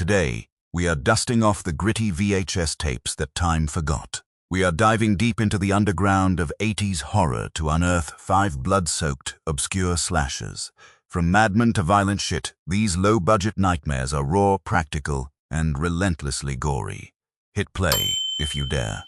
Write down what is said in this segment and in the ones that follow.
Today, we are dusting off the gritty VHS tapes that time forgot. We are diving deep into the underground of 80s horror to unearth 5 blood-soaked, obscure slashers. From madmen to violent shit, these low-budget nightmares are raw, practical, and relentlessly gory. Hit play, if you dare.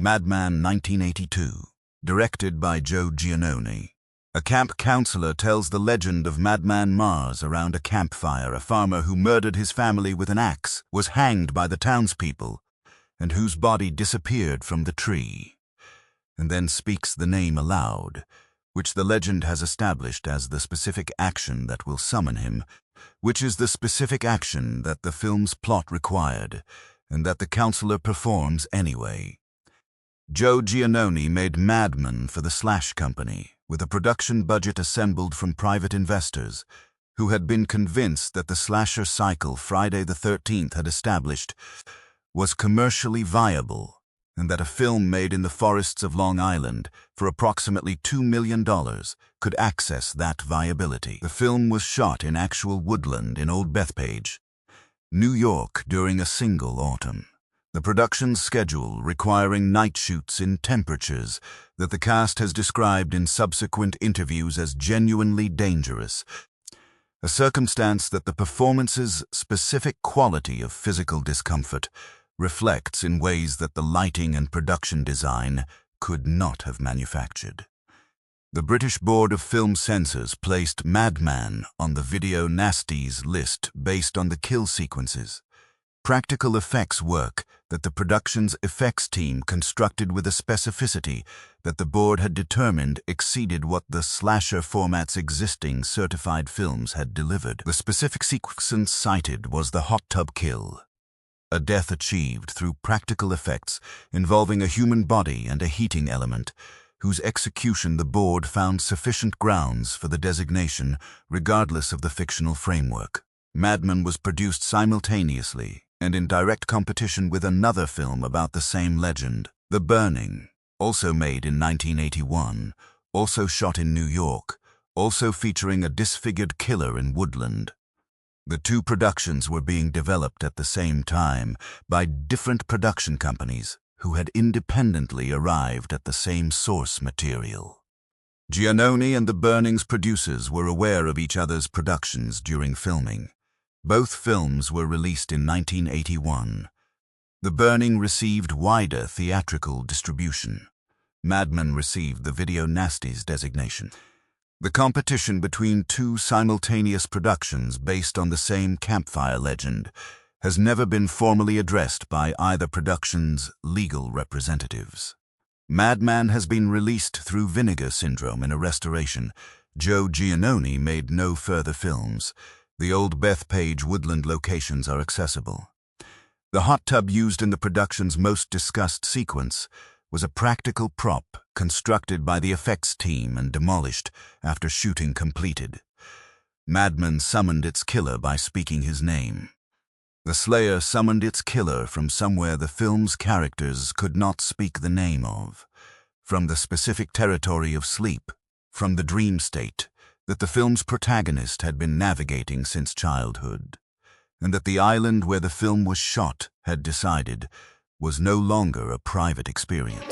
Madman 1982, directed by Joe Giannone. A camp counselor tells the legend of Madman Mars around a campfire. A farmer who murdered his family with an axe was hanged by the townspeople, and whose body disappeared from the tree, and then speaks the name aloud, which the legend has established as the specific action that will summon him, which is the specific action that the film's plot required, and that the counselor performs anyway. Joe Giannone made Madman for the Slash Company, with a production budget assembled from private investors who had been convinced that the slasher cycle Friday the 13th had established was commercially viable, and that a film made in the forests of Long Island for approximately $2 million could access that viability. The film was shot in actual woodland in Old Bethpage, New York, during a single autumn. The production schedule requiring night shoots in temperatures that the cast has described in subsequent interviews as genuinely dangerous, a circumstance that the performance's specific quality of physical discomfort reflects in ways that the lighting and production design could not have manufactured. The British Board of Film Censors placed Madman on the Video Nasties list based on the kill sequences. Practical effects work that the production's effects team constructed with a specificity that the board had determined exceeded what the slasher format's existing certified films had delivered. The specific sequence cited was the hot tub kill, a death achieved through practical effects involving a human body and a heating element, whose execution the board found sufficient grounds for the designation regardless of the fictional framework. Madman was produced simultaneously and in direct competition with another film about the same legend, The Burning, also made in 1981, also shot in New York, also featuring a disfigured killer in woodland. The two productions were being developed at the same time by different production companies who had independently arrived at the same source material. Giannone and The Burning's producers were aware of each other's productions during filming. Both films were released in 1981. The Burning received wider theatrical distribution. Madman received the Video Nasties designation. The competition between two simultaneous productions based on the same campfire legend has never been formally addressed by either production's legal representatives. Madman has been released through Vinegar Syndrome in a restoration. Joe Giannone made no further films. The Old Bethpage woodland locations are accessible. The hot tub used in the production's most discussed sequence was a practical prop constructed by the effects team and demolished after shooting completed. Madman summoned its killer by speaking his name. The Slayer summoned its killer from somewhere the film's characters could not speak the name of, from the specific territory of sleep, from the dream state that the film's protagonist had been navigating since childhood, and that the island where the film was shot had decided was no longer a private experience.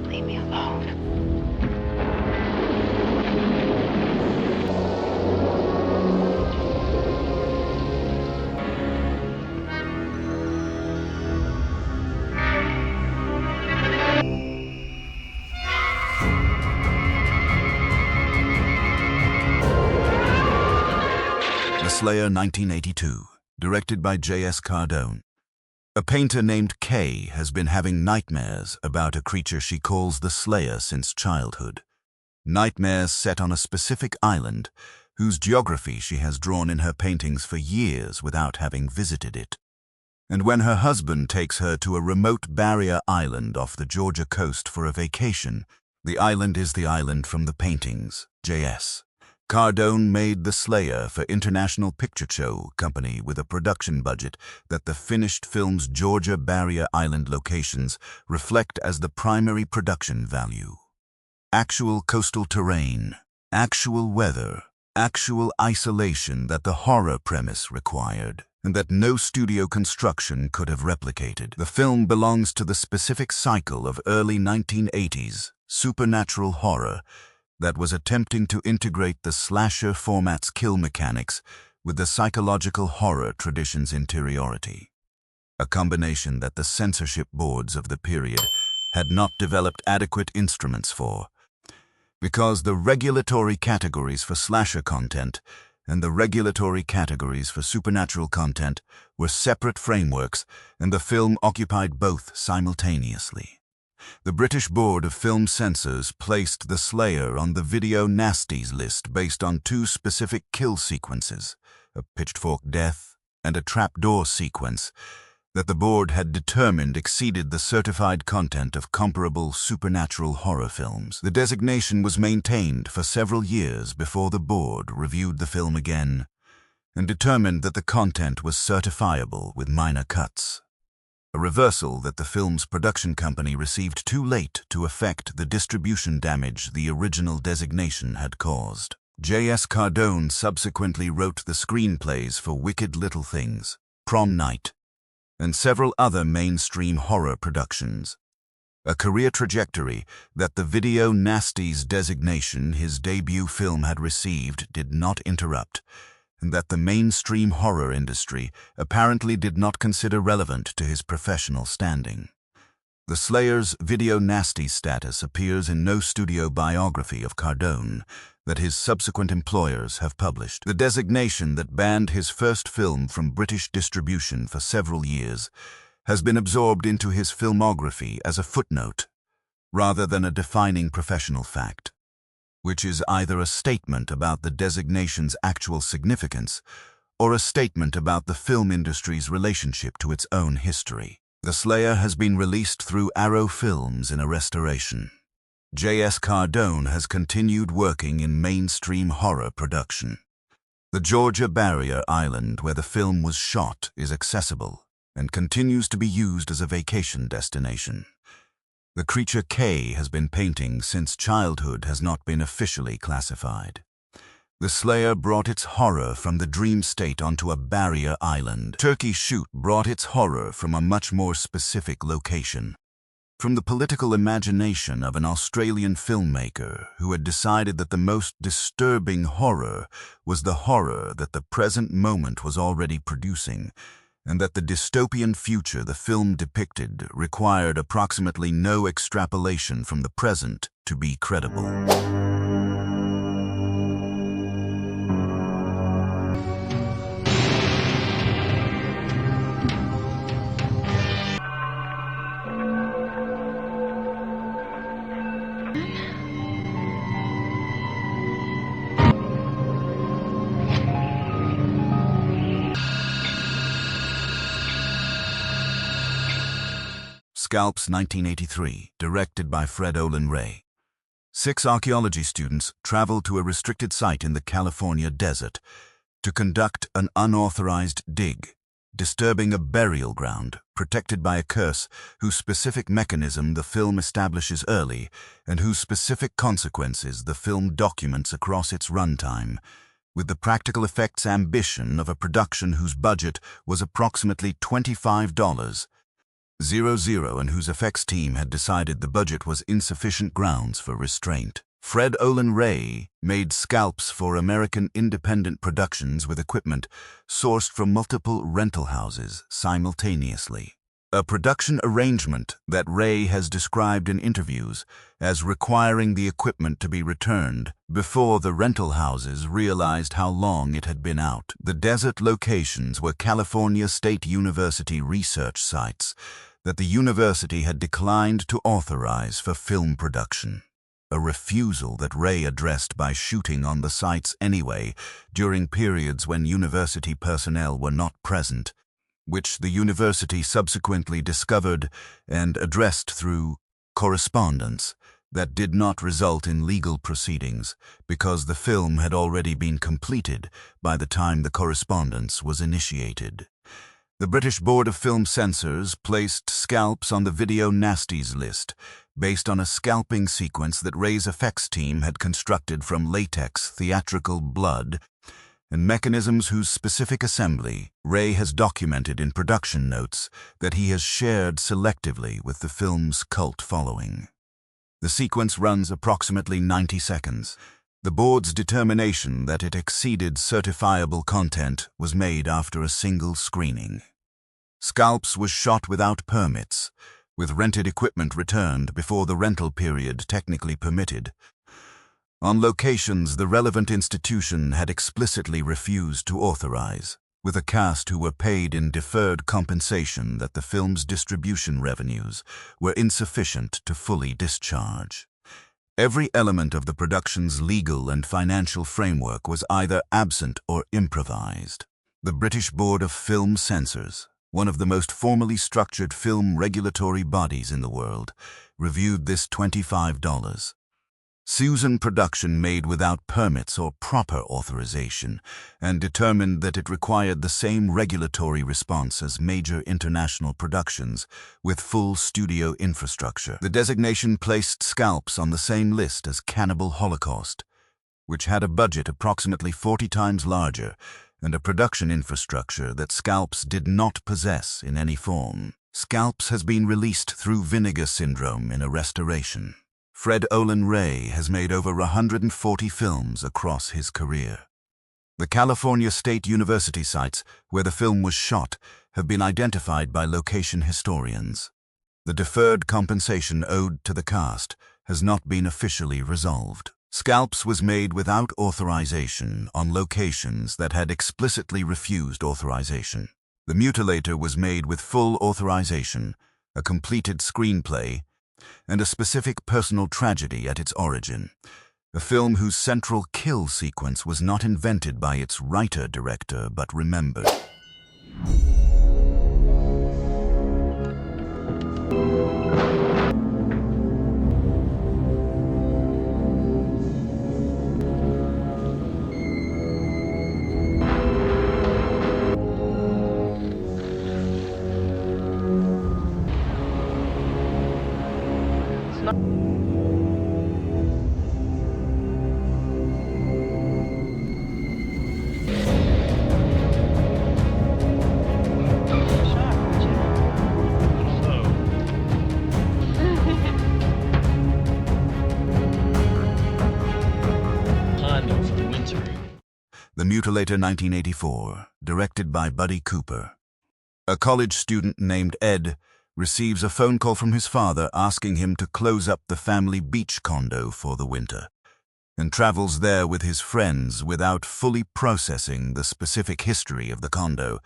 Leave me alone. Slayer 1982, directed by J.S. Cardone. A painter named Kay has been having nightmares about a creature she calls the Slayer since childhood. Nightmares set on a specific island, whose geography she has drawn in her paintings for years without having visited it. And when her husband takes her to a remote barrier island off the Georgia coast for a vacation, the island is the island from the paintings, J.S. Cardone made The Slayer for International Picture Show Company with a production budget that the finished film's Georgia barrier island locations reflect as the primary production value. Actual coastal terrain, actual weather, actual isolation that the horror premise required, and that no studio construction could have replicated. The film belongs to the specific cycle of early 1980s supernatural horror that was attempting to integrate the slasher format's kill mechanics with the psychological horror tradition's interiority, a combination that the censorship boards of the period had not developed adequate instruments for, because the regulatory categories for slasher content and the regulatory categories for supernatural content were separate frameworks, and the film occupied both simultaneously. The British Board of Film Censors placed The Slayer on the Video Nasties list based on two specific kill sequences, a pitchfork death and a trapdoor sequence, that the board had determined exceeded the certified content of comparable supernatural horror films. The designation was maintained for several years before the board reviewed the film again and determined that the content was certifiable with minor cuts, a reversal that the film's production company received too late to effect the distribution damage the original designation had caused. J.S. Cardone subsequently wrote the screenplays for Wicked Little Things, Prom Night, and several other mainstream horror productions, a career trajectory that the Video Nasties designation his debut film had received did not interrupt, and that the mainstream horror industry apparently did not consider relevant to his professional standing. The Slayer's Video Nasties status appears in no studio biography of Cardone that his subsequent employers have published. The designation that banned his first film from British distribution for several years has been absorbed into his filmography as a footnote, rather than a defining professional fact, which is either a statement about the designation's actual significance or a statement about the film industry's relationship to its own history. The Slayer has been released through Arrow Films in a restoration. J.S. Cardone has continued working in mainstream horror production. The Georgia barrier island where the film was shot is accessible and continues to be used as a vacation destination. The creature K has been painting since childhood has not been officially classified. The Slayer brought its horror from the dream state onto a barrier island. Turkey Shoot brought its horror from a much more specific location, from the political imagination of an Australian filmmaker who had decided that the most disturbing horror was the horror that the present moment was already producing, and that the dystopian future the film depicted required approximately no extrapolation from the present to be credible. Scalps 1983, directed by Fred Olen Ray. 6 archaeology students travel to a restricted site in the California desert to conduct an unauthorized dig, disturbing a burial ground protected by a curse whose specific mechanism the film establishes early and whose specific consequences the film documents across its runtime, with the practical effects ambition of a production whose budget was approximately $25, and whose effects team had decided the budget was insufficient grounds for restraint. Fred Olen Ray made scalps for American independent productions with equipment sourced from multiple rental houses simultaneously, a production arrangement that Ray has described in interviews as requiring the equipment to be returned before the rental houses realized how long it had been out. The desert locations were California State University research sites that the university had declined to authorize for film production, a refusal that Ray addressed by shooting on the sites anyway during periods when university personnel were not present, which the university subsequently discovered and addressed through correspondence that did not result in legal proceedings because the film had already been completed by the time the correspondence was initiated. The British Board of Film Censors placed scalps on the Video Nasties list based on a scalping sequence that Ray's effects team had constructed from latex theatrical blood and mechanisms whose specific assembly Ray has documented in production notes that he has shared selectively with the film's cult following. The sequence runs approximately 90 seconds. The board's determination that it exceeded certifiable content was made after a single screening. Scalps was shot without permits, with rented equipment returned before the rental period technically permitted. On locations the relevant institution had explicitly refused to authorize, with a cast who were paid in deferred compensation that the film's distribution revenues were insufficient to fully discharge. Every element of the production's legal and financial framework was either absent or improvised. The British Board of Film Censors, one of the most formally structured film regulatory bodies in the world, reviewed this $25. Susan production made without permits or proper authorization and determined that it required the same regulatory response as major international productions with full studio infrastructure. The designation placed Scalps on the same list as Cannibal Holocaust, which had a budget approximately 40 times larger and a production infrastructure that Scalps did not possess in any form. Scalps has been released through Vinegar Syndrome in a restoration. Fred Olen Ray has made over 140 films across his career. The California State University sites where the film was shot have been identified by location historians. The deferred compensation owed to the cast has not been officially resolved. Scalps was made without authorization on locations that had explicitly refused authorization. The Mutilator was made with full authorization, a completed screenplay, and a specific personal tragedy at its origin. A film whose central kill sequence was not invented by its writer-director but remembered. The Mutilator 1984, directed by Buddy Cooper. A college student named Ed receives a phone call from his father asking him to close up the family beach condo for the winter, and travels there with his friends without fully processing the specific history of the condo,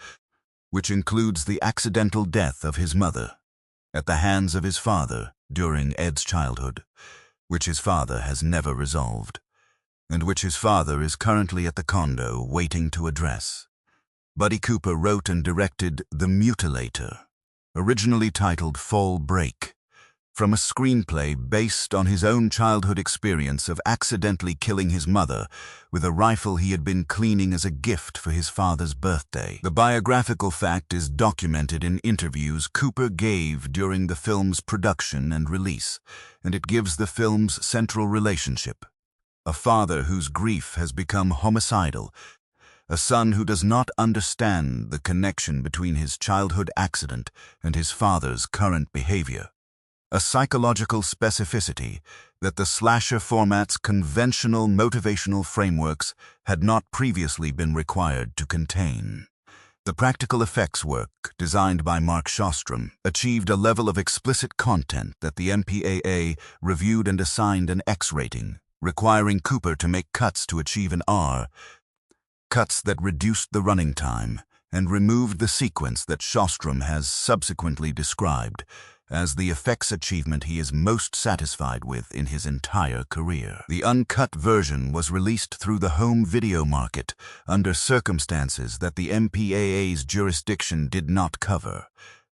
which includes the accidental death of his mother at the hands of his father during Ed's childhood, which his father has never resolved, and which his father is currently at the condo waiting to address. Buddy Cooper wrote and directed The Mutilator, originally titled Fall Break, from a screenplay based on his own childhood experience of accidentally killing his mother with a rifle he had been cleaning as a gift for his father's birthday. The biographical fact is documented in interviews Cooper gave during the film's production and release, and it gives the film's central relationship: a father whose grief has become homicidal, a son who does not understand the connection between his childhood accident and his father's current behavior, a psychological specificity that the slasher format's conventional motivational frameworks had not previously been required to contain. The practical effects work, designed by Mark Shostrom, achieved a level of explicit content that the MPAA reviewed and assigned an X rating, requiring Cooper to make cuts to achieve an R, cuts that reduced the running time and removed the sequence that Shostrom has subsequently described as the effects achievement he is most satisfied with in his entire career. The uncut version was released through the home video market under circumstances that the MPAA's jurisdiction did not cover,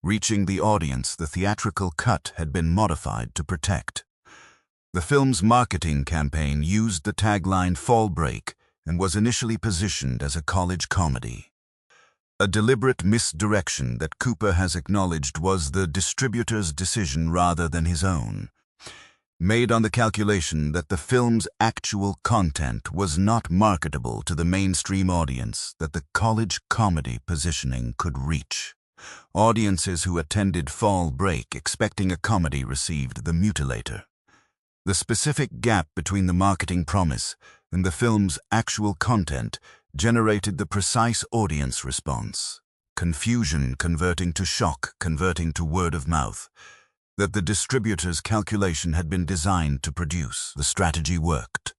reaching the audience the theatrical cut had been modified to protect. The film's marketing campaign used the tagline "Fall Break" and was initially positioned as a college comedy. A deliberate misdirection that Cooper has acknowledged was the distributor's decision rather than his own, made on the calculation that the film's actual content was not marketable to the mainstream audience that the college comedy positioning could reach. Audiences who attended Fall Break expecting a comedy received The Mutilator. The specific gap between the marketing promise and the film's actual content generated the precise audience response, confusion converting to shock, converting to word of mouth, that the distributor's calculation had been designed to produce. The strategy worked.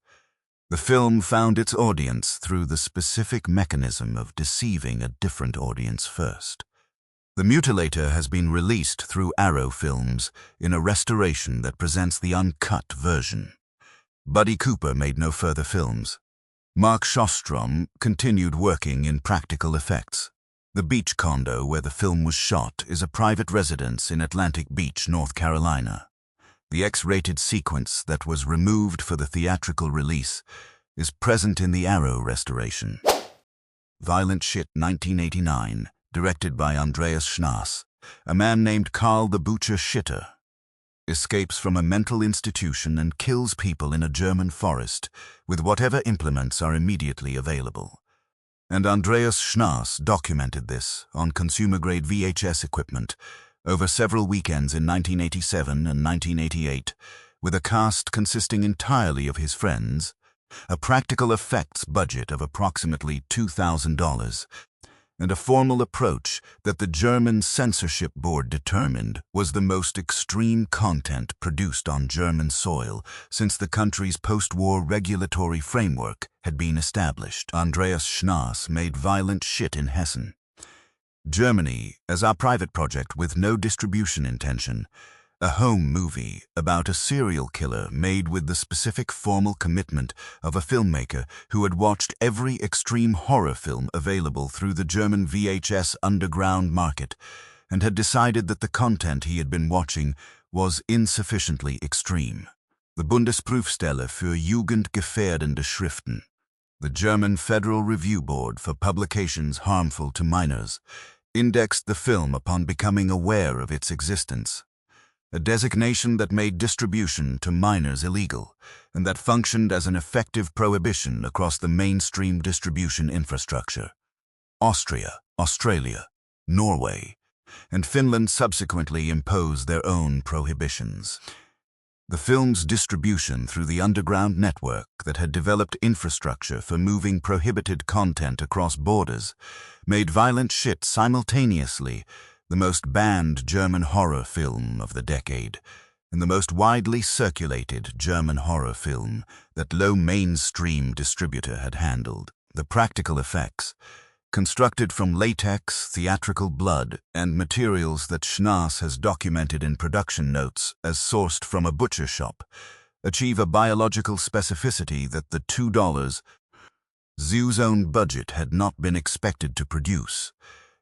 The film found its audience through the specific mechanism of deceiving a different audience first. The Mutilator has been released through Arrow Films in a restoration that presents the uncut version. Buddy Cooper made no further films. Mark Shostrom continued working in practical effects. The beach condo where the film was shot is a private residence in Atlantic Beach, North Carolina. The X-rated sequence that was removed for the theatrical release is present in the Arrow restoration. Violent Shit 1989, directed by Andreas Schnaas. A man named Karl the Butcher Schitter escapes from a mental institution and kills people in a German forest with whatever implements are immediately available. And Andreas Schnaas documented this on consumer-grade VHS equipment over several weekends in 1987 and 1988, with a cast consisting entirely of his friends, a practical effects budget of approximately $2,000, and a formal approach that the German censorship board determined was the most extreme content produced on German soil since the country's post-war regulatory framework had been established. Andreas Schnaas made Violent Shit in Hessen, Germany, as our private project with no distribution intention, a home movie about a serial killer made with the specific formal commitment of a filmmaker who had watched every extreme horror film available through the German VHS underground market and had decided that the content he had been watching was insufficiently extreme. The Bundesprüfstelle für jugendgefährdende Schriften, the German Federal Review Board for Publications Harmful to Minors, indexed the film upon becoming aware of its existence, a designation that made distribution to minors illegal and that functioned as an effective prohibition across the mainstream distribution infrastructure. Austria, Australia, Norway, and Finland subsequently imposed their own prohibitions. The film's distribution through the underground network that had developed infrastructure for moving prohibited content across borders made Violent Shit simultaneously the most banned German horror film of the decade, and the most widely circulated German horror film that no mainstream distributor had handled. The practical effects, constructed from latex, theatrical blood, and materials that Schnaas has documented in production notes as sourced from a butcher shop, achieve a biological specificity that the $2 zoo's own budget had not been expected to produce,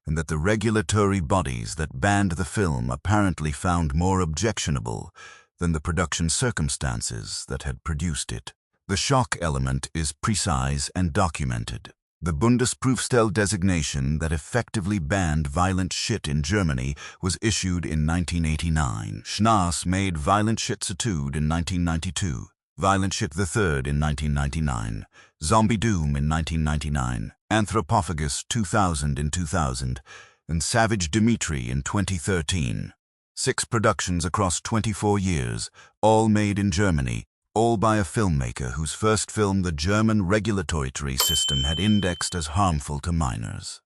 and that the regulatory bodies that banned the film apparently found more objectionable than the production circumstances that had produced it. The shock element is precise and documented. The Bundesprüfstelle designation that effectively banned Violent Shit in Germany was issued in 1989. Schnaas made Violent Shit Tattooed in 1992, Violent Shit III in 1999, Zombie Doom in 1999, Anthropophagus 2000 in 2000, and Savage Dimitri in 2013. 6 productions across 24 years, all made in Germany, all by a filmmaker whose first film the German regulatory system had indexed as harmful to minors.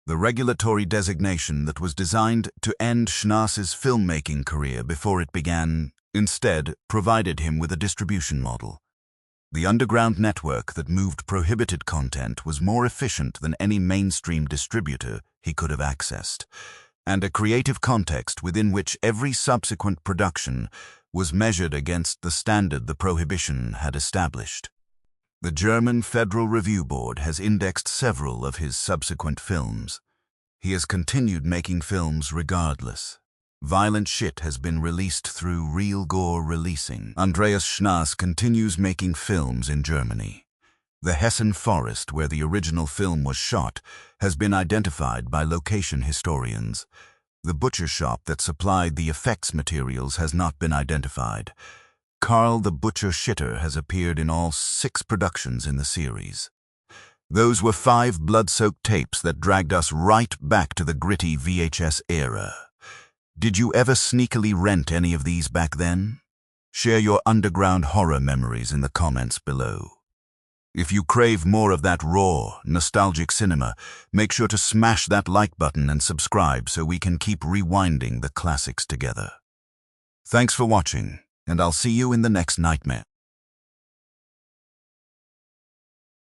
The regulatory designation that was designed to end Schnaas's filmmaking career before it began, instead, provided him with a distribution model. The underground network that moved prohibited content was more efficient than any mainstream distributor he could have accessed, and a creative context within which every subsequent production was measured against the standard the prohibition had established. The German Federal Review Board has indexed several of his subsequent films. He has continued making films regardless. Violent Shit has been released through Real Gore Releasing. Andreas Schnaas continues making films in Germany. The Hessen forest where the original film was shot has been identified by location historians. The butcher shop that supplied the effects materials has not been identified. Karl the Butcher Shitter has appeared in all 6 productions in the series. Those were 5 blood-soaked tapes that dragged us right back to the gritty VHS era. Did you ever sneakily rent any of these back then? Share your underground horror memories in the comments below. If you crave more of that raw, nostalgic cinema, make sure to smash that like button and subscribe so we can keep rewinding the classics together. Thanks for watching, and I'll see you in the next nightmare.